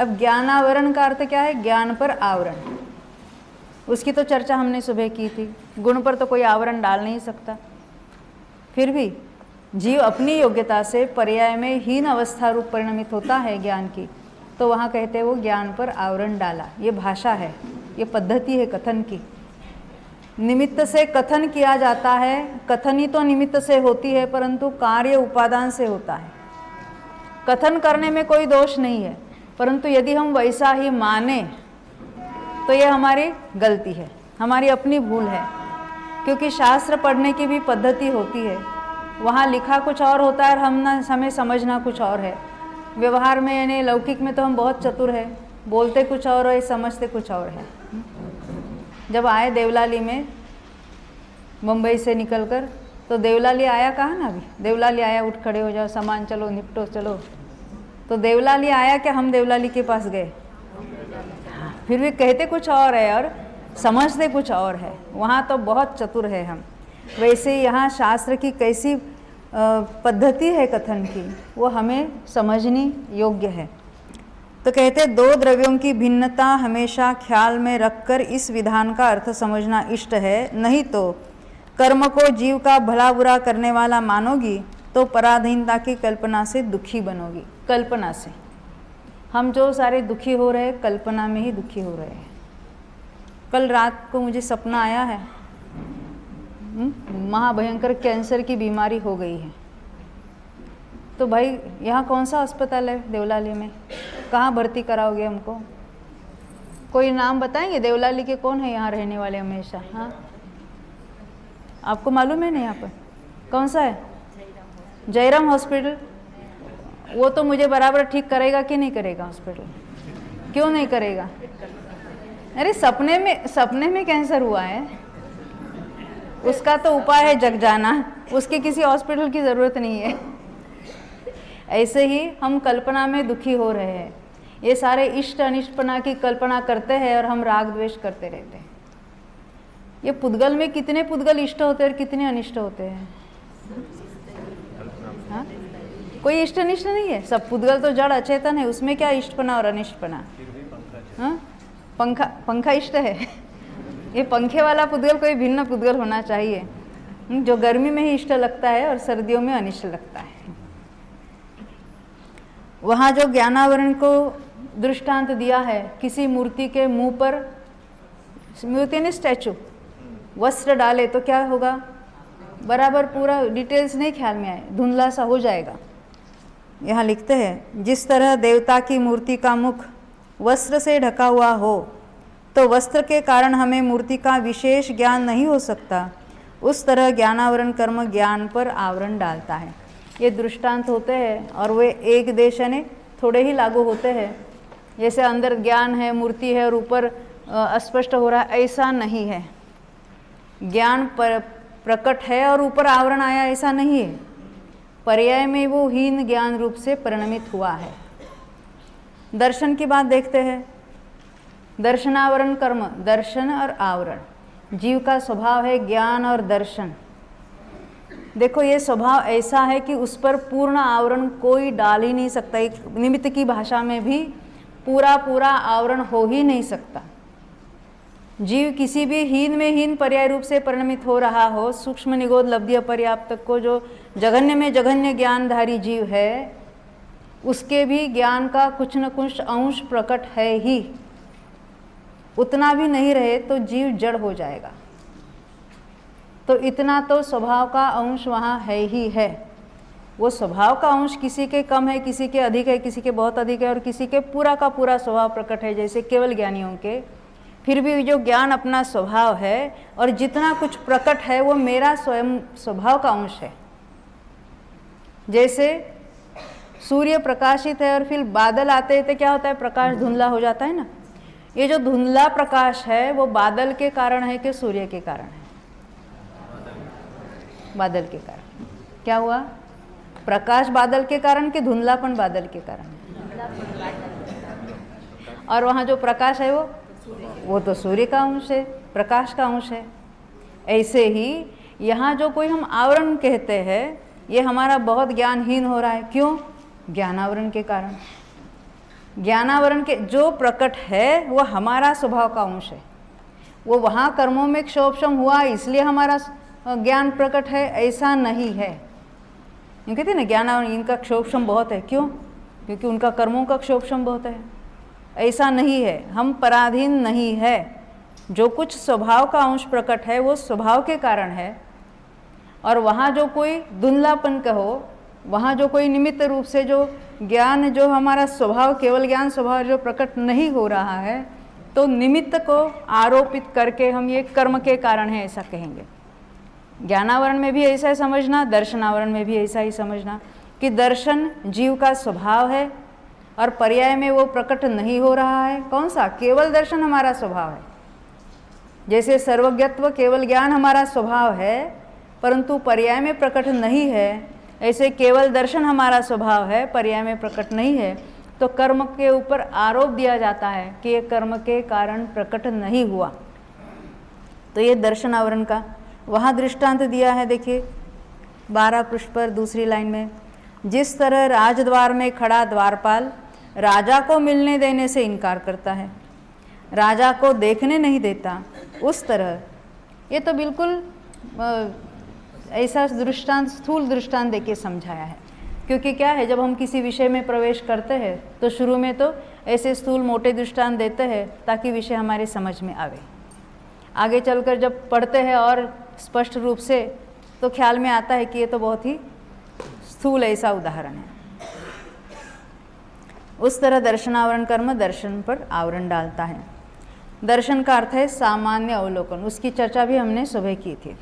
अब ज्ञानावरण का अर्थ क्या है? ज्ञान पर आवरण। उसकी तो चर्चा हमने सुबह की थी। गुण पर तो कोई आवरण डाल नहीं सकता, फिर भी जीव अपनी योग्यता से पर्याय में हीन अवस्था रूप परिणमित होता है ज्ञान की, तो वहाँ कहते हैं वो ज्ञान पर आवरण डाला। ये भाषा है, ये पद्धति है कथन की। निमित्त से कथन किया जाता है, कथन ही तो निमित्त से होती है, परंतु कार्य उपादान से होता है। कथन करने में कोई दोष नहीं है, परंतु यदि हम वैसा ही माने तो ये हमारी गलती है, हमारी अपनी भूल है। क्योंकि शास्त्र पढ़ने की भी पद्धति होती है, वहाँ लिखा कुछ और होता है और हमें समझना कुछ और है। व्यवहार में यानी लौकिक में तो हम बहुत चतुर है, बोलते कुछ और है, समझते कुछ और है। जब आए देवलाली में मुंबई से निकलकर, तो देवलाली आया कहा ना, अभी देवलाली आया, उठ खड़े हो जाओ, सामान चलो, निपटो चलो। तो देवलाली आया क्या? हम देवलाली के पास गए, फिर भी कहते कुछ और है और समझते कुछ और है। वहाँ तो बहुत चतुर है हम। वैसे यहाँ शास्त्र की कैसी पद्धति है कथन की, वो हमें समझनी योग्य है। तो कहते दो द्रव्यों की भिन्नता हमेशा ख्याल में रखकर इस विधान का अर्थ समझना इष्ट है, नहीं तो कर्म को जीव का भला बुरा करने वाला मानोगी तो पराधीनता की कल्पना से दुखी बनोगी। कल्पना से हम जो सारे दुखी हो रहे हैं, कल्पना में ही दुखी हो रहे हैं। कल रात को मुझे सपना आया है, महाभयंकर कैंसर की बीमारी हो गई है। तो भाई यहाँ कौन सा अस्पताल है देवलाली में, कहाँ भर्ती कराओगे हमको? कोई नाम बताएंगे देवलाली के? कौन है यहाँ रहने वाले हमेशा? हाँ, आपको मालूम है ना यहाँ पर कौन सा है? जयराम हॉस्पिटल। वो तो मुझे बराबर ठीक करेगा कि नहीं करेगा हॉस्पिटल? क्यों नहीं करेगा? अरे सपने में कैंसर हुआ है, उसका तो उपाय है जग जाना, उसके किसी हॉस्पिटल की ज़रूरत नहीं है। ऐसे ही हम कल्पना में दुखी हो रहे हैं। ये सारे इष्ट अनिष्टपना की कल्पना करते हैं और हम राग द्वेष करते रहते हैं। ये पुद्गल में कितने पुद्गल इष्ट होते हैं और कितने अनिष्ट होते हैं? हाँ? कोई इष्ट अनिष्ट नहीं है, सब पुद्गल तो जड़ अचेतन है, उसमें क्या इष्टपना और अनिष्टपना? हाँ, पंखा इष्ट है। ये पंखे वाला पुद्गल कोई भिन्न पुद्गल होना चाहिए, जो गर्मी में ही इष्ट लगता है और सर्दियों में अनिष्ट लगता है। वहाँ जो ज्ञानावरण को दृष्टांत दिया है, किसी मूर्ति के मुंह पर, मूर्ति ने स्टैचू, वस्त्र डाले तो क्या होगा? बराबर पूरा डिटेल्स नहीं ख्याल में आए, धुंधला सा हो जाएगा। यहाँ लिखते हैं, जिस तरह देवता की मूर्ति का मुख वस्त्र से ढका हुआ हो तो वस्त्र के कारण हमें मूर्ति का विशेष ज्ञान नहीं हो सकता, उस तरह ज्ञानावरण कर्म ज्ञान पर आवरण डालता है। ये दृष्टांत होते हैं और वे एक देश यानी थोड़े ही लागू होते हैं। जैसे अंदर ज्ञान है, मूर्ति है और ऊपर अस्पष्ट हो रहा है, ऐसा नहीं है। ज्ञान प्रकट है और ऊपर आवरण आया, ऐसा नहीं है। पर्याय में वो हीन ज्ञान रूप से परिणमित हुआ है। दर्शन की बात देखते हैं। दर्शनावरण कर्म, दर्शन और आवरण, जीव का स्वभाव है ज्ञान और दर्शन। देखो ये स्वभाव ऐसा है कि उस पर पूर्ण आवरण कोई डाल ही नहीं सकता। एक निमित्त की भाषा में भी पूरा आवरण हो ही नहीं सकता। जीव किसी भी हीन में हीन पर्याय रूप से परिणमित हो रहा हो, सूक्ष्म निगोद लब्धि अपर्याप्त को जो जघन्य में जघन्य ज्ञानधारी जीव है, उसके भी ज्ञान का कुछ न कुछ अंश प्रकट है ही। उतना भी नहीं रहे तो जीव जड़ हो जाएगा। तो इतना तो स्वभाव का अंश वहाँ है ही है। वो स्वभाव का अंश किसी के कम है, किसी के अधिक है, किसी के बहुत अधिक है और किसी के पूरा का पूरा स्वभाव प्रकट है, जैसे केवल ज्ञानियों के। फिर भी जो ज्ञान अपना स्वभाव है और जितना कुछ प्रकट है वो मेरा स्वयं स्वभाव का अंश है। जैसे सूर्य प्रकाशित है और फिर बादल आते हैं तो क्या होता है? प्रकाश धुंधला हो जाता है ना। ये जो धुंधला प्रकाश है वो बादल के कारण है कि सूर्य के कारण है? बादल के कारण। क्या हुआ? प्रकाश बादल के कारण कि धुंधलापन बादल के कारण है? और वहाँ जो प्रकाश है वो तो सूर्य का अंश है, प्रकाश का अंश है। ऐसे ही यहाँ जो कोई हम आवरण कहते हैं, ये हमारा बहुत ज्ञानहीन हो रहा है। क्यों? ज्ञानावरण के कारण। ज्ञानावरण के जो प्रकट है वो हमारा स्वभाव का अंश है। वो वहाँ कर्मों में क्षोभशम हुआ इसलिए हमारा ज्ञान प्रकट है, ऐसा नहीं है। ये कहते हैं ना ज्ञानावरण इनका क्षोभशम बहुत है, क्यों? क्योंकि उनका कर्मों का क्षोभशम बहुत है। ऐसा नहीं है, हम पराधीन नहीं है। जो कुछ स्वभाव का अंश प्रकट है वो स्वभाव के कारण है, और वहाँ जो कोई धुंधलापन कहो, वहाँ जो कोई निमित्त रूप से जो ज्ञान जो हमारा स्वभाव केवल ज्ञान स्वभाव जो प्रकट नहीं हो रहा है, तो निमित्त को आरोपित करके हम ये कर्म के कारण है ऐसा कहेंगे। ज्ञानावरण में भी ऐसा ही समझना, दर्शनावरण में भी ऐसा ही समझना कि दर्शन जीव का स्वभाव है और पर्याय में वो प्रकट नहीं हो रहा है। कौन सा? केवल दर्शन हमारा स्वभाव है। जैसे सर्वज्ञत्व केवल ज्ञान हमारा स्वभाव है परंतु पर्याय में प्रकट नहीं है, ऐसे केवल दर्शन हमारा स्वभाव है, पर्याय में प्रकट नहीं है, तो कर्म के ऊपर आरोप दिया जाता है कि ये कर्म के कारण प्रकट नहीं हुआ। तो ये दर्शन आवरण का वहाँ दृष्टांत दिया है। देखिए 12 पृष्ठ पर दूसरी लाइन में, जिस तरह राजद्वार में खड़ा द्वारपाल राजा को मिलने देने से इनकार करता है, राजा को देखने नहीं देता, उस तरह ये तो बिल्कुल ऐसा दृष्टांत, स्थूल दृष्टांत देके समझाया है। क्योंकि क्या है, जब हम किसी विषय में प्रवेश करते हैं तो शुरू में तो ऐसे स्थूल मोटे दृष्टांत देते हैं ताकि विषय हमारे समझ में आवे। आगे चलकर जब पढ़ते हैं और स्पष्ट रूप से तो ख्याल में आता है कि ये तो बहुत ही स्थूल ऐसा उदाहरण है। उस तरह दर्शनावरण कर्म दर्शन पर आवरण डालता है। दर्शन का अर्थ है सामान्य अवलोकन, उसकी चर्चा भी हमने सुबह की थी।